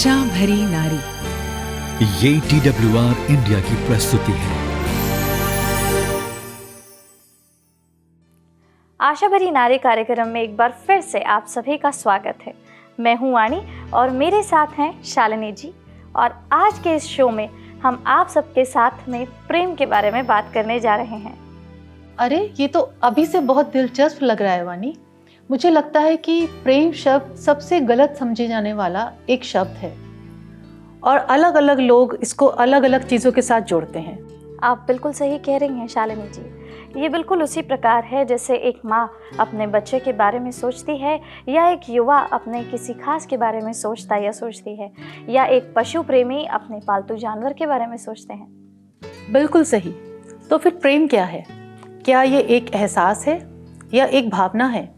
आशा भरी नारी। ये TWR इंडिया की प्रस्तुति है। आशा भरी नारी कार्यक्रम में एक बार फिर से आप सभी का स्वागत है। मैं हूं वाणी और मेरे साथ हैं शालिनी जी। और आज के इस शो में हम आप सबके साथ में प्रेम के बारे में बात करने जा रहे हैं। अरे ये तो अभी से बहुत दिलचस्प लग रहा है वानी। मुझे लगता है कि प्रेम शब्द सबसे गलत समझे जाने वाला एक शब्द है और अलग अलग लोग इसको अलग अलग चीज़ों के साथ जोड़ते हैं। आप बिल्कुल सही कह रही हैं शालिनी जी। ये बिल्कुल उसी प्रकार है जैसे एक माँ अपने बच्चे के बारे में सोचती है, या एक युवा अपने किसी खास के बारे में सोचता या सोचती है, या एक पशु प्रेमी अपने पालतू जानवर के बारे में सोचते हैं। बिल्कुल सही। तो फिर प्रेम क्या है? क्या ये एक एहसास है या एक भावना है,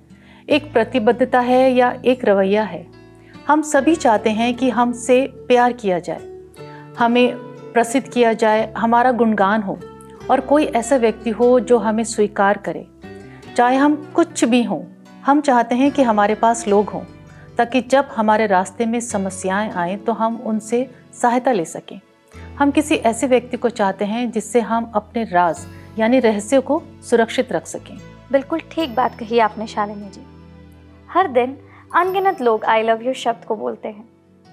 एक प्रतिबद्धता है या एक रवैया है? हम सभी चाहते हैं कि हमसे प्यार किया जाए, हमें प्रसिद्ध किया जाए, हमारा गुणगान हो और कोई ऐसा व्यक्ति हो जो हमें स्वीकार करे। चाहे हम कुछ भी हों, हम चाहते हैं कि हमारे पास लोग हों ताकि जब हमारे रास्ते में समस्याएं आएँ तो हम उनसे सहायता ले सकें। हम किसी ऐसे व्यक्ति को चाहते हैं जिससे हम अपने राज यानी रहस्य को सुरक्षित रख सकें। बिल्कुल ठीक बात कही आपने शालिनी जी। हर दिन अनगिनत लोग आई लव यू शब्द को बोलते हैं।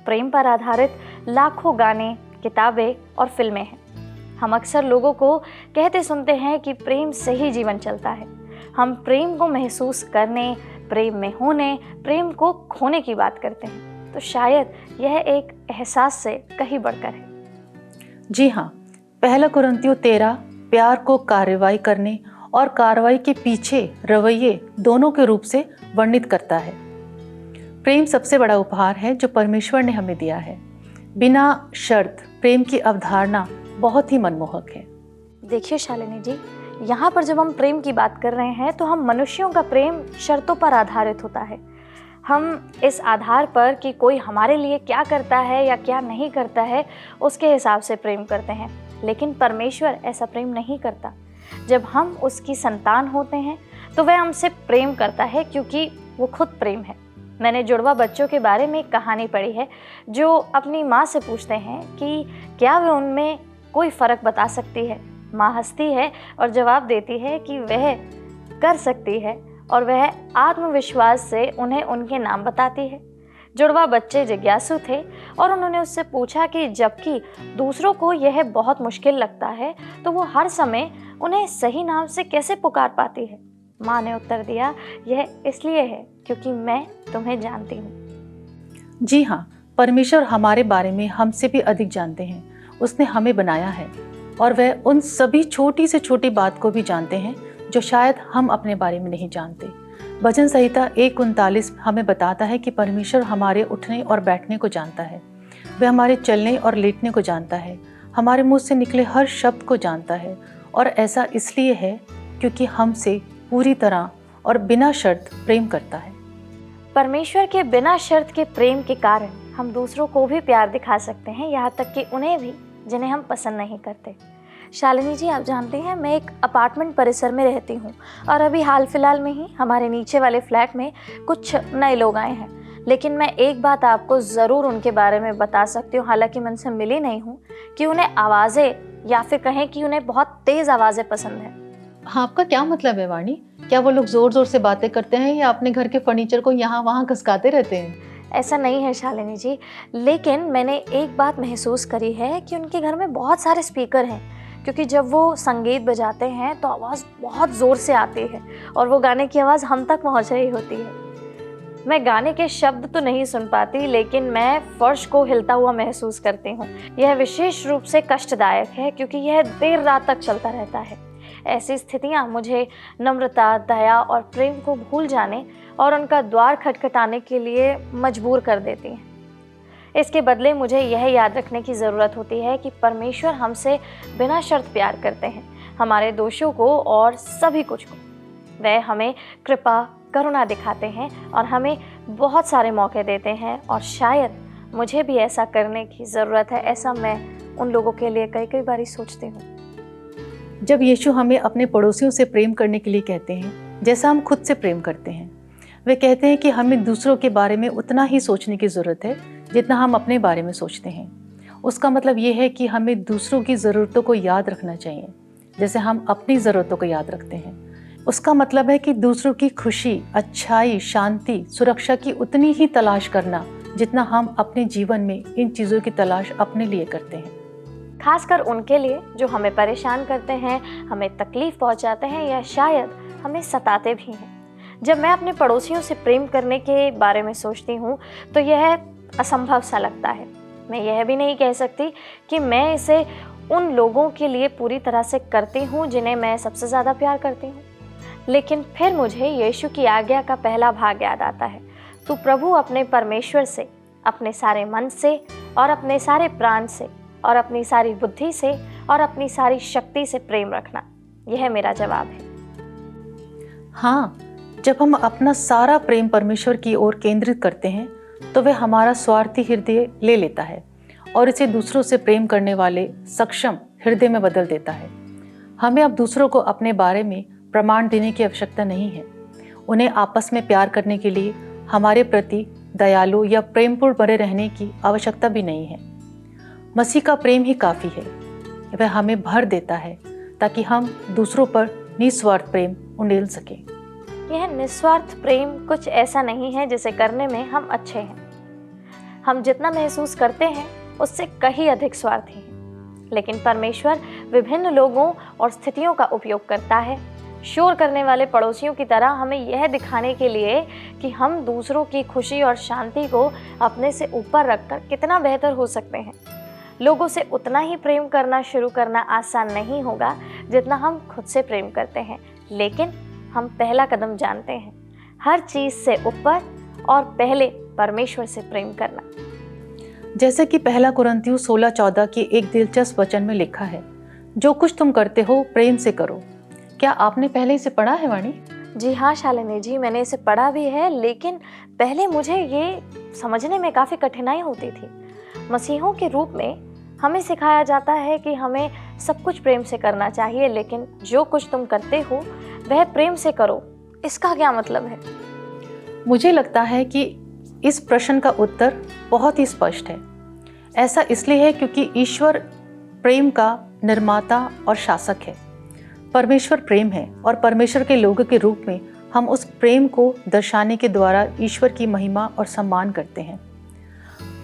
प्रेम पर आधारित लाखों गाने, किताबें और फिल्में हैं। हम अक्सर लोगों को कहते सुनते हैं कि प्रेम से ही जीवन चलता है। हम प्रेम को महसूस करने, प्रेम में होने, प्रेम को खोने की बात करते हैं। तो शायद यह एक एहसास से कहीं बढ़कर है। जी हाँ, पहला कुरिन्थियों 13 प्यार को कार्रवाई करने और कार्रवाई के पीछे रवैये दोनों के रूप से वर्णित करता है। प्रेम सबसे बड़ा उपहार है जो परमेश्वर ने हमें दिया है। बिना शर्त प्रेम की अवधारणा बहुत ही मनमोहक है। देखिए शालिनी जी, यहाँ पर जब हम प्रेम की बात कर रहे हैं तो हम मनुष्यों का प्रेम शर्तों पर आधारित होता है। हम इस आधार पर कि कोई हमारे लिए क्या करता है या क्या नहीं करता है उसके हिसाब से प्रेम करते हैं। लेकिन परमेश्वर ऐसा प्रेम नहीं करता। जब हम उसकी संतान होते हैं तो वह हमसे प्रेम करता है क्योंकि वो खुद प्रेम है। मैंने जुड़वा बच्चों के बारे में एक कहानी पढ़ी है जो अपनी माँ से पूछते हैं कि क्या वे उनमें कोई फ़र्क बता सकती है। माँ हंसती है और जवाब देती है कि वह कर सकती है, और वह आत्मविश्वास से उन्हें उनके नाम बताती है। जुड़वा बच्चे जिज्ञासु थे और उन्होंने उससे पूछा कि जबकि दूसरों को यह बहुत मुश्किल लगता है तो वो हर समय उन्हें सही नाम से कैसे पुकार पाती है। माँ ने उत्तर दिया, यह इसलिए है क्योंकि मैं तुम्हें जानती हूँ। जी हाँ, परमेश्वर हमारे बारे में हमसे भी अधिक जानते हैं। उसने हमें बनाया है और वह उन सभी छोटी से छोटी बात को भी जानते हैं जो शायद हम अपने बारे में नहीं जानते। भजन संहिता 1:39 हमें बताता है कि परमेश्वर हमारे उठने और बैठने को जानता है। वह हमारे चलने और लेटने को जानता है, हमारे मुंह से निकले हर शब्द को जानता है। और ऐसा इसलिए है क्योंकि हमसे पूरी तरह और बिना शर्त प्रेम करता है। परमेश्वर के बिना शर्त के प्रेम के कारण हम दूसरों को भी प्यार दिखा सकते हैं, यहाँ तक कि उन्हें भी जिन्हें हम पसंद नहीं करते। शालिनी जी, आप जानते हैं मैं एक अपार्टमेंट परिसर में रहती हूँ और अभी हाल फिलहाल में ही हमारे नीचे वाले फ्लैट में कुछ नए लोग आए हैं। लेकिन मैं एक बात आपको ज़रूर उनके बारे में बता सकती हूँ, हालांकि मैं उनसे मिली नहीं हूँ, कि उन्हें आवाज़ें या फिर कहें कि उन्हें बहुत तेज़ आवाज़ें पसंद हैं। हाँ, आपका क्या मतलब है वाणी? क्या वो लोग ज़ोर ज़ोर से बातें करते हैं या अपने घर के फर्नीचर को यहाँ वहाँ घसकाते रहते हैं? ऐसा नहीं है शालिनी जी, लेकिन मैंने एक बात महसूस करी है कि उनके घर में बहुत सारे स्पीकर हैं, क्योंकि जब वो संगीत बजाते हैं तो आवाज़ बहुत ज़ोर से आती है और वो गाने की आवाज़ हम तक पहुंच रही होती है। मैं गाने के शब्द तो नहीं सुन पाती, लेकिन मैं फर्श को हिलता हुआ महसूस करती हूँ। यह विशेष रूप से कष्टदायक है क्योंकि यह देर रात तक चलता रहता है। ऐसी स्थितियाँ मुझे नम्रता, दया और प्रेम को भूल जाने और उनका द्वार खटखटाने के लिए मजबूर कर देती हैं। इसके बदले मुझे यह याद रखने की ज़रूरत होती है कि परमेश्वर हमसे बिना शर्त प्यार करते हैं, हमारे दोषों को और सभी कुछ को। वह हमें कृपा, करुणा दिखाते हैं और हमें बहुत सारे मौके देते हैं, और शायद मुझे भी ऐसा करने की ज़रूरत है। ऐसा मैं उन लोगों के लिए कई कई बार सोचती हूँ। जब यीशु हमें अपने पड़ोसियों से प्रेम करने के लिए कहते हैं जैसा हम खुद से प्रेम करते हैं, वे कहते हैं कि हमें दूसरों के बारे में उतना ही सोचने की ज़रूरत है जितना हम अपने बारे में सोचते हैं। उसका मतलब ये है कि हमें दूसरों की ज़रूरतों को याद रखना चाहिए जैसे हम अपनी ज़रूरतों को याद रखते हैं। उसका मतलब है कि दूसरों की खुशी, अच्छाई, शांति, सुरक्षा की उतनी ही तलाश करना जितना हम अपने जीवन में इन चीज़ों की तलाश अपने लिए करते हैं। खासकर उनके लिए जो हमें परेशान करते हैं, हमें तकलीफ पहुंचाते हैं या शायद हमें सताते भी हैं। जब मैं अपने पड़ोसियों से प्रेम करने के बारे में सोचती हूँ तो यह असंभव सा लगता है। मैं यह भी नहीं कह सकती कि मैं इसे उन लोगों के लिए पूरी तरह से करती हूँ जिन्हें मैं सबसे ज़्यादा प्यार करती हूँ। लेकिन फिर मुझे यीशु की आज्ञा का पहला भाग याद आता है, तू प्रभु अपने परमेश्वर से अपने सारे मन से और अपने सारे प्राण से और अपनी सारी बुद्धि से और अपनी सारी शक्ति से प्रेम रखना। यह मेरा जवाब है। हाँ, जब हम अपना सारा प्रेम परमेश्वर की ओर केंद्रित करते हैं तो वह हमारा स्वार्थी हृदय ले लेता है और इसे दूसरों से प्रेम करने वाले सक्षम हृदय में बदल देता है। हमें अब दूसरों को अपने बारे में प्रमाण देने की आवश्यकता नहीं है। उन्हें आपस में प्यार करने के लिए हमारे प्रति दयालु या प्रेमपूर्ण बने रहने की आवश्यकता भी नहीं है। मसीह का प्रेम ही काफ़ी है। वह हमें भर देता है ताकि हम दूसरों पर निस्वार्थ प्रेम उंडेल सकें। यह निस्वार्थ प्रेम कुछ ऐसा नहीं है जिसे करने में हम अच्छे हैं। हम जितना महसूस करते हैं उससे कहीं अधिक स्वार्थी हैं। लेकिन परमेश्वर विभिन्न लोगों और स्थितियों का उपयोग करता है, शोर करने वाले पड़ोसियों की तरह, हमें यह दिखाने के लिए कि हम दूसरों की खुशी और शांति को अपने से ऊपर रखकर कितना बेहतर हो सकते हैं। लोगों से उतना ही प्रेम करना शुरू करना आसान नहीं होगा जितना हम खुद से प्रेम करते हैं, लेकिन हम पहला कदम जानते हैं, हर चीज़ से ऊपर और पहले परमेश्वर से प्रेम करना। जैसे कि पहला कुरिन्थियों 16:14 की एक दिलचस्प वचन में लिखा है, जो कुछ तुम करते हो प्रेम से करो। क्या आपने पहले इसे पढ़ा है वाणी? जी हाँ शालिनी जी, मैंने इसे पढ़ा भी है, लेकिन पहले मुझे ये समझने में काफ़ी कठिनाई होती थी। मसीहों के रूप में हमें सिखाया जाता है कि हमें सब कुछ प्रेम से करना चाहिए, लेकिन जो कुछ तुम करते हो वह प्रेम से करो, इसका क्या मतलब है? मुझे लगता है कि इस प्रश्न का उत्तर बहुत ही स्पष्ट है। ऐसा इसलिए है क्योंकि ईश्वर प्रेम का निर्माता और शासक है। परमेश्वर प्रेम है और परमेश्वर के लोगों के रूप में हम उस प्रेम को दर्शाने के द्वारा ईश्वर की महिमा और सम्मान करते हैं।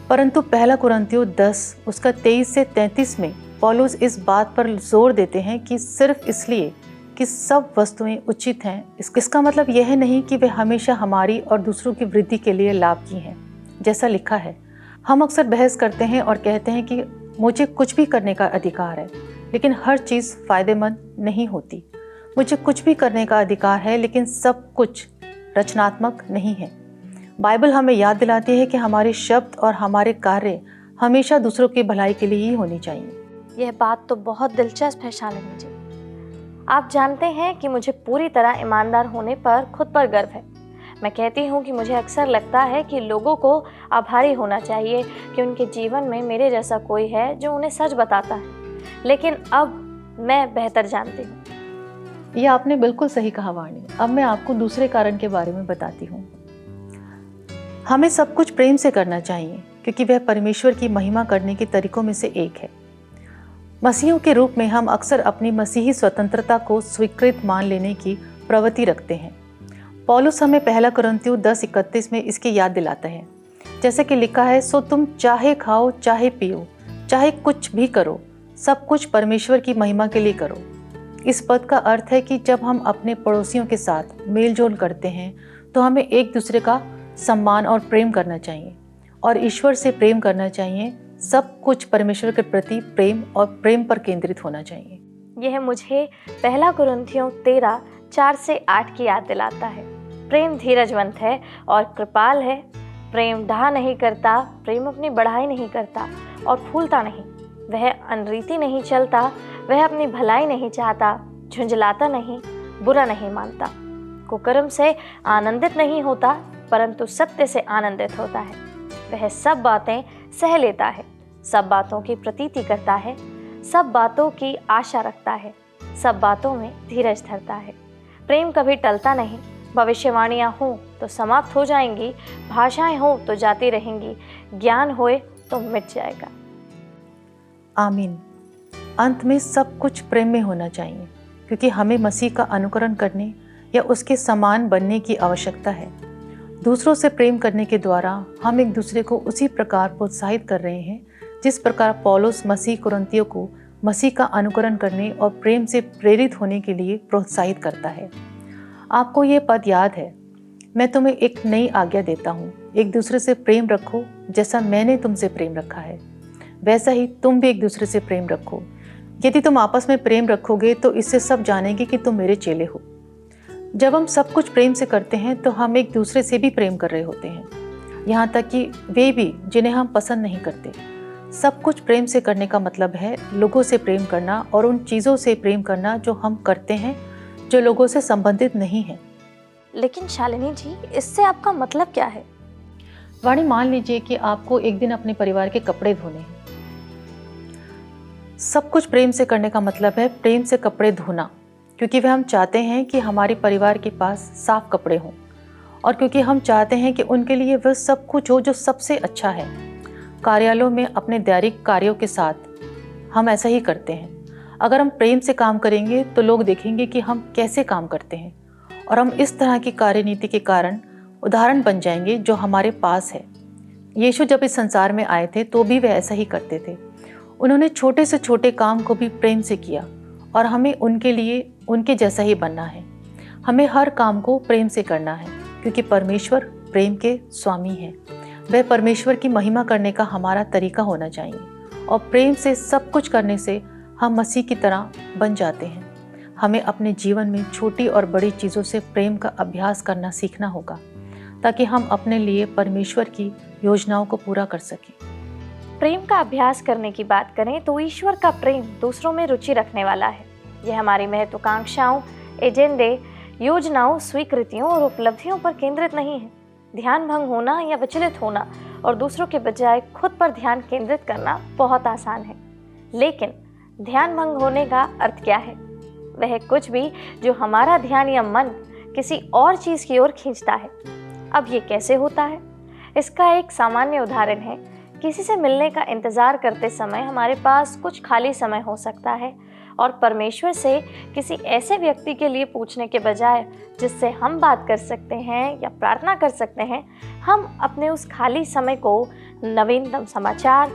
परंतु पहला कुरिन्थियों 10 उसका 23 से 33 में पौलुस इस बात पर जोर देते हैं कि सिर्फ इसलिए कि सब वस्तुएं उचित हैं, इसका मतलब यह नहीं कि वे हमेशा हमारी और दूसरों की वृद्धि के लिए लाभ की हैं। जैसा लिखा है, हम अक्सर बहस करते हैं और कहते हैं कि मुझे कुछ भी करने का अधिकार है, लेकिन हर चीज़ फ़ायदेमंद नहीं होती। मुझे कुछ भी करने का अधिकार है, लेकिन सब कुछ रचनात्मक नहीं है। बाइबल हमें याद दिलाती है कि हमारे शब्द और हमारे कार्य हमेशा दूसरों की भलाई के लिए ही होनी चाहिए। यह बात तो बहुत दिलचस्प है शालिनी जी। आप जानते हैं कि मुझे पूरी तरह ईमानदार होने पर खुद पर गर्व है। मैं कहती हूँ कि मुझे अक्सर लगता है कि लोगों को आभारी होना चाहिए कि उनके जीवन में मेरे जैसा कोई है जो उन्हें सच बताता है, लेकिन अब मैं बेहतर जानती हूँ। यह आपने बिल्कुल सही कहा वाणी। अब मैं आपको दूसरे कारण के बारे में बताती हूँ। हमें सब कुछ प्रेम से करना चाहिए क्योंकि वह परमेश्वर की महिमा करने के तरीकों में से एक है। मसीहों के रूप में हम अक्सर अपनी मसीही स्वतंत्रता को स्वीकृत मान लेने की प्रवृत्ति रखते हैं। पौलुस हमें पहला कुरिन्थियों 10:31 में इसकी याद दिलाता है, जैसे कि लिखा है, सो तुम चाहे खाओ चाहे पियो चाहे कुछ भी करो, सब कुछ परमेश्वर की महिमा के लिए करो। इस पद का अर्थ है कि जब हम अपने पड़ोसियों के साथ मेल जोल करते हैं तो हमें एक दूसरे का सम्मान और प्रेम करना चाहिए और ईश्वर से प्रेम करना चाहिए। सब कुछ परमेश्वर के प्रति प्रेम और प्रेम पर केंद्रित होना चाहिए। यह मुझे पहला कुरिन्थियों 13:4-8 की याद दिलाता है। प्रेम धीरजवंत है और कृपाल है। प्रेम डाह नहीं करता, प्रेम अपनी बढ़ाई नहीं करता और फूलता नहीं। वह अनरीति नहीं चलता, वह अपनी भलाई नहीं चाहता, झुंझलाता नहीं, बुरा नहीं मानता, कुकर्म से आनंदित नहीं होता, परंतु सत्य से आनंदित होता है। वह सब बातें सह लेता है, सब बातों की प्रतीति करता है, सब बातों की आशा रखता है, सब बातों में धीरज धरता है। प्रेम कभी टलता नहीं, भविष्यवाणियाँ हों तो समाप्त हो जाएंगी, भाषाएं हों तो जाती रहेंगी, ज्ञान होए तो मिट जाएगा। आमीन। अंत में सब कुछ प्रेम में होना चाहिए, क्योंकि हमें मसीह का अनुकरण करने या उसके समान बनने की आवश्यकता है। दूसरों से प्रेम करने के द्वारा हम एक दूसरे को उसी प्रकार प्रोत्साहित कर रहे हैं जिस प्रकार पौलुस मसीह कुरिन्थियों को मसीह का अनुकरण करने और प्रेम से प्रेरित होने के लिए प्रोत्साहित करता है। आपको ये पद याद है, मैं तुम्हें एक नई आज्ञा देता हूँ, एक दूसरे से प्रेम रखो, जैसा मैंने तुमसे प्रेम रखा है वैसा ही तुम भी एक दूसरे से प्रेम रखो। यदि तुम आपस में प्रेम रखोगे तो इससे सब जानेंगे कि तुम मेरे चेले हो। जब हम सब कुछ प्रेम से करते हैं तो हम एक दूसरे से भी प्रेम कर रहे होते हैं, यहाँ तक कि वे भी जिन्हें हम पसंद नहीं करते। सब कुछ प्रेम से करने का मतलब है लोगों से प्रेम करना और उन चीज़ों से प्रेम करना जो हम करते हैं जो लोगों से संबंधित नहीं है। लेकिन शालिनी जी, इससे आपका मतलब क्या है? वाणी, मान लीजिए कि आपको एक दिन अपने परिवार के कपड़े धोने हैं। सब कुछ प्रेम से करने का मतलब है प्रेम से कपड़े धोना, क्योंकि वह हम चाहते हैं कि हमारे परिवार के पास साफ कपड़े हों और क्योंकि हम चाहते हैं कि उनके लिए वह सब कुछ हो जो सबसे अच्छा है। कार्यालयों में अपने दैनिक कार्यों के साथ हम ऐसा ही करते हैं। अगर हम प्रेम से काम करेंगे तो लोग देखेंगे कि हम कैसे काम करते हैं और हम इस तरह की कार्यनीति के कारण उदाहरण बन जाएंगे जो हमारे पास है। यीशु जब इस संसार में आए थे तो भी वे ऐसा ही करते थे। उन्होंने छोटे से छोटे काम को भी प्रेम से किया और हमें उनके लिए उनके जैसा ही बनना है। हमें हर काम को प्रेम से करना है, क्योंकि परमेश्वर प्रेम के स्वामी हैं। वह परमेश्वर की महिमा करने का हमारा तरीका होना चाहिए और प्रेम से सब कुछ करने से हम मसीह की तरह बन जाते हैं। हमें अपने जीवन में छोटी और बड़ी चीज़ों से प्रेम का अभ्यास करना सीखना होगा, ताकि हम अपने लिए परमेश्वर की योजनाओं को पूरा कर सकें। प्रेम का अभ्यास करने की बात करें तो ईश्वर का प्रेम दूसरों में रुचि रखने वाला है। यह हमारी महत्वाकांक्षाओं, एजेंडे, योजनाओं, स्वीकृतियों और उपलब्धियों पर केंद्रित नहीं है। ध्यान भंग होना या विचलित होना और दूसरों के बजाय खुद पर ध्यान केंद्रित करना बहुत आसान है। लेकिन ध्यान भंग होने का अर्थ क्या है? वह कुछ भी जो हमारा ध्यान या मन किसी और चीज़ की ओर खींचता है। अब ये कैसे होता है? इसका एक सामान्य उदाहरण है, किसी से मिलने का इंतज़ार करते समय हमारे पास कुछ खाली समय हो सकता है और परमेश्वर से किसी ऐसे व्यक्ति के लिए पूछने के बजाय जिससे हम बात कर सकते हैं या प्रार्थना कर सकते हैं, हम अपने उस खाली समय को नवीनतम समाचार,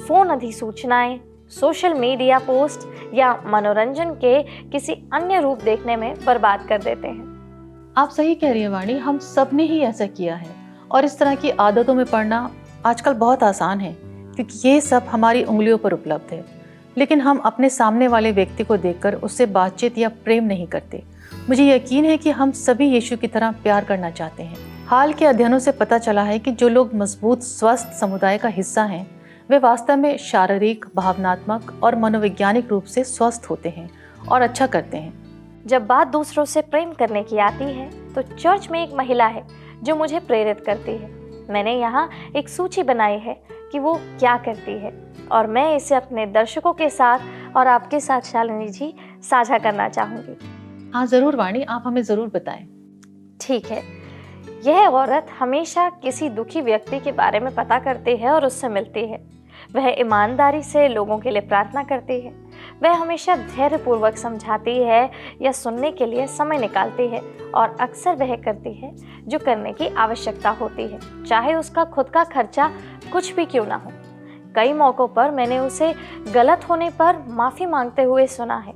फ़ोन अधिसूचनाएं, सोशल मीडिया पोस्ट या मनोरंजन के किसी अन्य रूप देखने में बर्बाद कर देते हैं। आप सही कह रही हैं वाणी, हम सब ने ही ऐसा किया है और इस तरह की आदतों में पड़ना आजकल बहुत आसान है, क्योंकि ये सब हमारी उंगलियों पर उपलब्ध है। लेकिन हम अपने सामने वाले व्यक्ति को देखकर उससे बातचीत या प्रेम नहीं करते। मुझे यकीन है कि हम सभी यीशु की तरह प्यार करना चाहते हैं। हाल के अध्ययनों से पता चला है कि जो लोग मजबूत स्वस्थ समुदाय का हिस्सा हैं, वे वास्तव में शारीरिक, भावनात्मक और मनोवैज्ञानिक रूप से स्वस्थ होते हैं और अच्छा करते हैं। जब बात दूसरों से प्रेम करने की आती है तो चर्च में एक महिला है जो मुझे प्रेरित करती है। मैंने यहाँ एक सूची बनाई है कि वो क्या करती है और मैं इसे अपने दर्शकों के साथ और आपके साथ शालिनी जी साझा करना चाहूँगी। हाँ ज़रूर वाणी, आप हमें ज़रूर बताएं। ठीक है। यह औरत हमेशा किसी दुखी व्यक्ति के बारे में पता करती है और उससे मिलती है। वह ईमानदारी से लोगों के लिए प्रार्थना करती है। वह हमेशा धैर्यपूर्वक समझाती है या सुनने के लिए समय निकालती है और अक्सर वह करती है जो करने की आवश्यकता होती है, चाहे उसका खुद का खर्चा कुछ भी क्यों ना हो। कई मौक़ों पर मैंने उसे गलत होने पर माफ़ी मांगते हुए सुना है।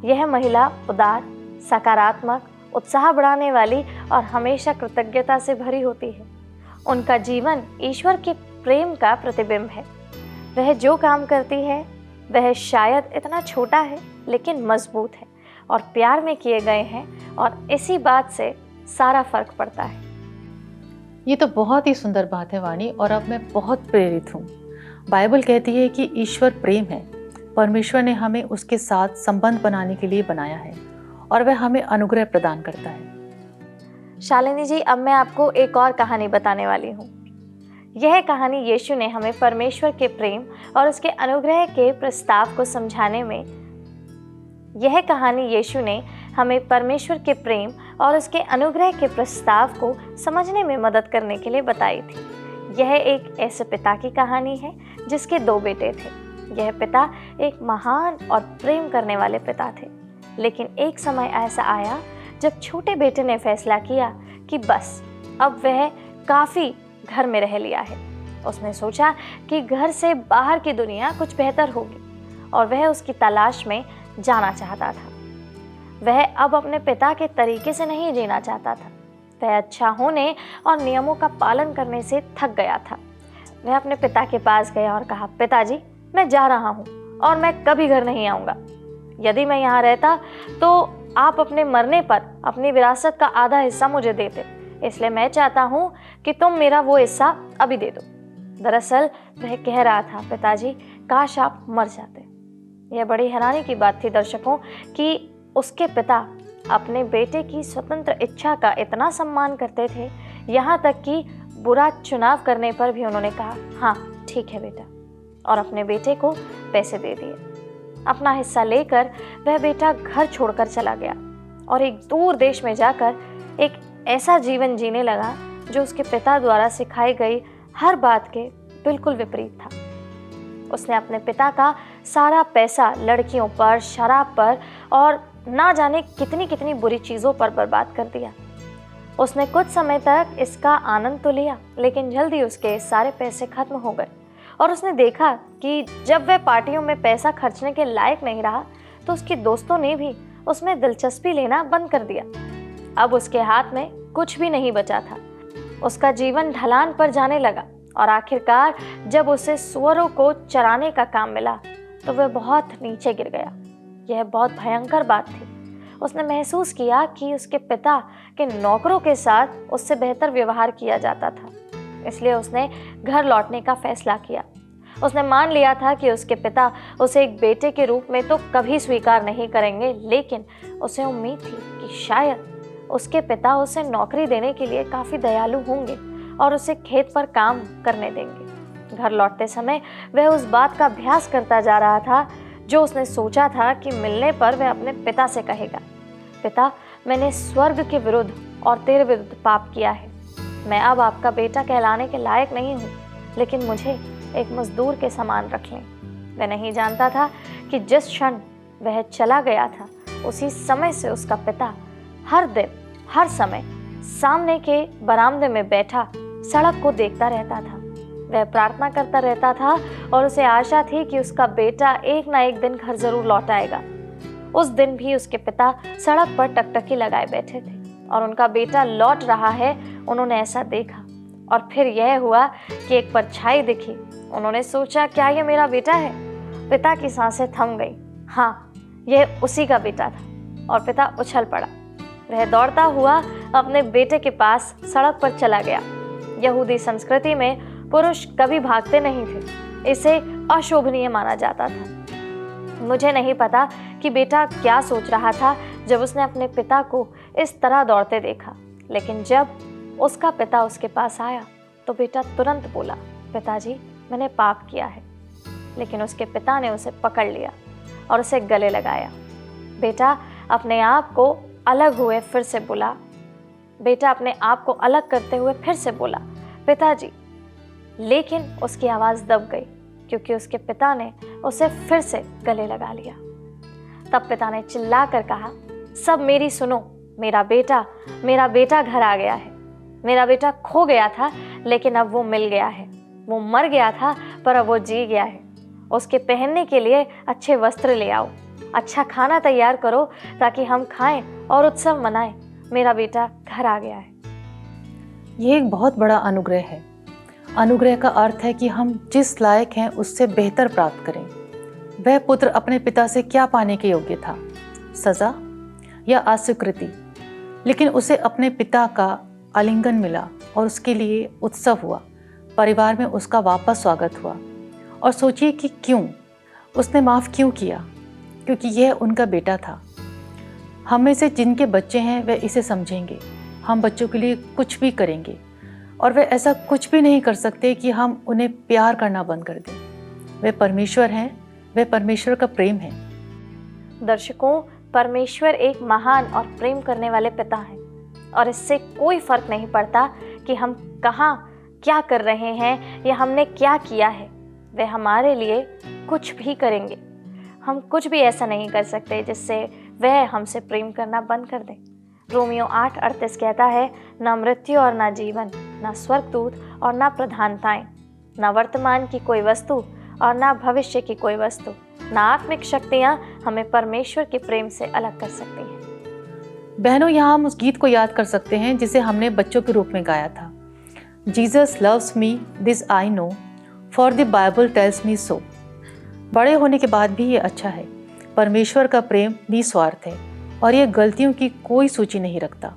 यह महिला उदार, सकारात्मक, उत्साह बढ़ाने वाली और हमेशा कृतज्ञता से भरी होती है। उनका जीवन ईश्वर के प्रेम का प्रतिबिंब है। वह जो काम करती है वह शायद इतना छोटा है लेकिन मजबूत है और प्यार में किए गए हैं, और इसी बात से सारा फर्क पड़ता है। ये तो बहुत ही सुंदर बात है वाणी, और अब मैं बहुत प्रेरित हूँ। बाइबल कहती है कि ईश्वर प्रेम है। परमेश्वर ने हमें उसके साथ संबंध बनाने के लिए बनाया है और वह हमें अनुग्रह प्रदान करता है। शालिनी जी, अब मैं आपको एक और कहानी बताने वाली हूँ। यह कहानी यीशु ने हमें परमेश्वर के प्रेम और उसके अनुग्रह के प्रस्ताव को समझाने में यह कहानी यीशु ने हमें परमेश्वर के प्रेम और उसके अनुग्रह के प्रस्ताव को समझने में मदद करने के लिए बताई थी। यह एक ऐसे पिता की कहानी है जिसके 2 बेटे थे। यह पिता एक महान और प्रेम करने वाले पिता थे, लेकिन एक समय ऐसा आया जब छोटे बेटे ने फैसला किया कि बस अब वह काफ़ी घर में रह लिया है। उसने सोचा कि घर से बाहर की दुनिया कुछ बेहतर होगी और वह उसकी तलाश में जाना चाहता था। वह अब अपने पिता के तरीके से नहीं जीना चाहता था। वह अच्छा होने और नियमों का पालन करने से थक गया था। वह अपने पिता के पास गया और कहा, पिताजी, मैं जा रहा हूँ और मैं कभी घर नहीं आऊँगा। यदि मैं यहाँ रहता तो आप अपने मरने पर अपनी विरासत का आधा हिस्सा मुझे देते, इसलिए मैं चाहता हूँ कि तुम मेरा वो हिस्सा अभी दे दो। दरअसल वह कह रहा था, पिताजी, काश आप मर जाते। यह बड़ी हैरानी की बात थी दर्शकों कि उसके पिता अपने बेटे की स्वतंत्र इच्छा का इतना सम्मान करते थे, यहाँ तक कि बुरा चुनाव करने पर भी उन्होंने कहा, हाँ ठीक है बेटा, और अपने बेटे को पैसे दे दिए। अपना हिस्सा लेकर वह बेटा घर छोड़कर चला गया और एक दूर देश में जाकर एक ऐसा जीवन जीने लगा जो उसके पिता द्वारा सिखाई गई हर बात के बिल्कुल विपरीत था। उसने अपने पिता का सारा पैसा लड़कियों पर, शराब पर और ना जाने कितनी कितनी बुरी चीज़ों पर बर्बाद कर दिया। उसने कुछ समय तक इसका आनंद तो लिया, लेकिन जल्दी उसके सारे पैसे खत्म हो गए और उसने देखा कि जब वह पार्टियों में पैसा खर्चने के लायक नहीं रहा तो उसके दोस्तों ने भी उसमें दिलचस्पी लेना बंद कर दिया। अब उसके हाथ में कुछ भी नहीं बचा था। उसका जीवन ढलान पर जाने लगा और आखिरकार जब उसे सुअरों को चराने का काम मिला तो वह बहुत नीचे गिर गया। यह बहुत भयंकर बात थी। उसने महसूस किया कि उसके पिता के नौकरों के साथ उससे बेहतर व्यवहार किया जाता था, इसलिए उसने घर लौटने का फैसला किया। उसने मान लिया था कि उसके पिता उसे एक बेटे के रूप में तो कभी स्वीकार नहीं करेंगे, लेकिन उसे उम्मीद थी कि शायद उसके पिता उसे नौकरी देने के लिए काफ़ी दयालु होंगे और उसे खेत पर काम करने देंगे। घर लौटते समय वह उस बात का अभ्यास करता जा रहा था जो उसने सोचा था कि मिलने पर वह अपने पिता से कहेगा, पिता, मैंने स्वर्ग के विरुद्ध और तेरे विरुद्ध पाप किया है। मैं अब आपका बेटा कहलाने के लायक नहीं हूँ, लेकिन मुझे एक मजदूर के समान रख लें। वह नहीं जानता था कि जिस क्षण वह चला गया था उसी समय से उसका पिता हर दिन हर समय सामने के बरामदे में बैठा सड़क को देखता रहता था। वह प्रार्थना करता रहता था और उसे आशा थी कि उसका बेटा एक ना एक दिन घर जरूर लौट आएगा। उस दिन भी उसके पिता सड़क पर टकटकी लगाए बैठे थे और उनका बेटा लौट रहा है, उन्होंने ऐसा देखा और फिर यह हुआ कि एक परछाई दिखी। उन्होंने सोचा, क्या ये मेरा बेटा है? पिता की सांसें थम गई। हाँ, यह उसी का बेटा था और पिता उछल पड़ा। वह दौड़ता हुआ अपने बेटे के पास सड़क पर चला गया। यहूदी संस्कृति में पुरुष कभी भागते नहीं थे, इसे अशोभनीय माना जाता था। मुझे नहीं पता कि बेटा क्या सोच रहा था जब उसने अपने पिता को इस तरह दौड़ते देखा, लेकिन जब उसका पिता उसके पास आया तो बेटा तुरंत बोला, पिताजी, मैंने पाप किया है। लेकिन उसके पिता ने उसे पकड़ लिया और उसे गले लगाया। बेटा अपने आप को अलग हुए फिर से बोला, बेटा अपने आप को अलग करते हुए फिर से बोला, पिताजी। लेकिन उसकी आवाज़ दब गई क्योंकि उसके पिता ने उसे फिर से गले लगा लिया। तब पिता ने चिल्लाकर कहा, सब मेरी सुनो, मेरा बेटा घर आ गया है। मेरा बेटा खो गया था लेकिन अब वो मिल गया है। वो मर गया था पर अब वो जी गया है। उसके पहनने के लिए अच्छे वस्त्र ले आओ, अच्छा खाना तैयार करो ताकि हम खाएं और उत्सव मनाएं। मेरा बेटा घर आ गया है। ये एक बहुत बड़ा अनुग्रह है। अनुग्रह का अर्थ है कि हम जिस लायक हैं उससे बेहतर प्राप्त करें। वह पुत्र अपने पिता से क्या पाने के योग्य था? सज़ा या अस्वीकृति? लेकिन उसे अपने पिता का आलिंगन मिला और उसके लिए उत्सव हुआ। परिवार में उसका वापस स्वागत हुआ। और सोचिए कि क्यों उसने माफ़ क्यों किया? क्योंकि यह उनका बेटा था। हम में से जिनके बच्चे हैं वे इसे समझेंगे। हम बच्चों के लिए कुछ भी करेंगे और वे ऐसा कुछ भी नहीं कर सकते कि हम उन्हें प्यार करना बंद कर दें। वे परमेश्वर हैं, वे परमेश्वर का प्रेम है। दर्शकों, परमेश्वर एक महान और प्रेम करने वाले पिता हैं और इससे कोई फर्क नहीं पड़ता कि हम कहाँ क्या कर रहे हैं या हमने क्या किया है, वे हमारे लिए कुछ भी करेंगे। हम कुछ भी ऐसा नहीं कर सकते जिससे वह हमसे प्रेम करना बंद कर दें। रोमियो 8:38 कहता है, ना मृत्यु और ना जीवन, ना स्वर्गदूत और ना प्रधानताएं, ना वर्तमान की कोई वस्तु और ना भविष्य की कोई वस्तु, ना आत्मिक शक्तियाँ हमें परमेश्वर के प्रेम से अलग कर सकती हैं। बहनों, यहाँ हम उस गीत को याद कर सकते हैं जिसे हमने बच्चों के रूप में गाया था। Jesus loves me this I know, for the Bible tells me so. बड़े होने के बाद भी ये अच्छा है। परमेश्वर का प्रेम निस्वार्थ है और ये गलतियों की कोई सूची नहीं रखता।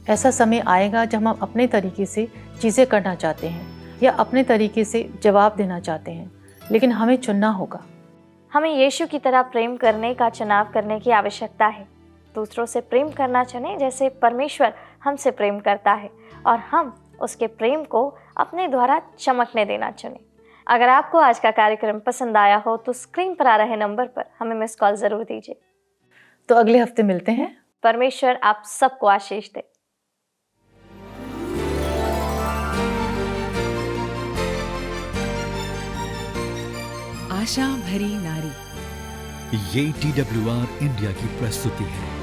ऐसा समय आएगा जब हम अपने तरीके से चीज़ें करना चाहते हैं या अपने तरीके से जवाब देना चाहते हैं, लेकिन हमें चुनना होगा। हमें यीशु की तरह प्रेम करने का चुनाव करने की आवश्यकता है। दूसरों से प्रेम करना चुनें जैसे परमेश्वर हमसे प्रेम करता है और हम उसके प्रेम को अपने द्वारा चमकने देना चुनें। अगर आपको आज का कार्यक्रम पसंद आया हो तो स्क्रीन पर आ रहे नंबर पर हमें मिस कॉल ज़रूर दीजिए। तो अगले हफ्ते मिलते हैं। परमेश्वर आप सबको आशीष दे। आशा भरी नारी। ये TWR इंडिया की प्रस्तुति है।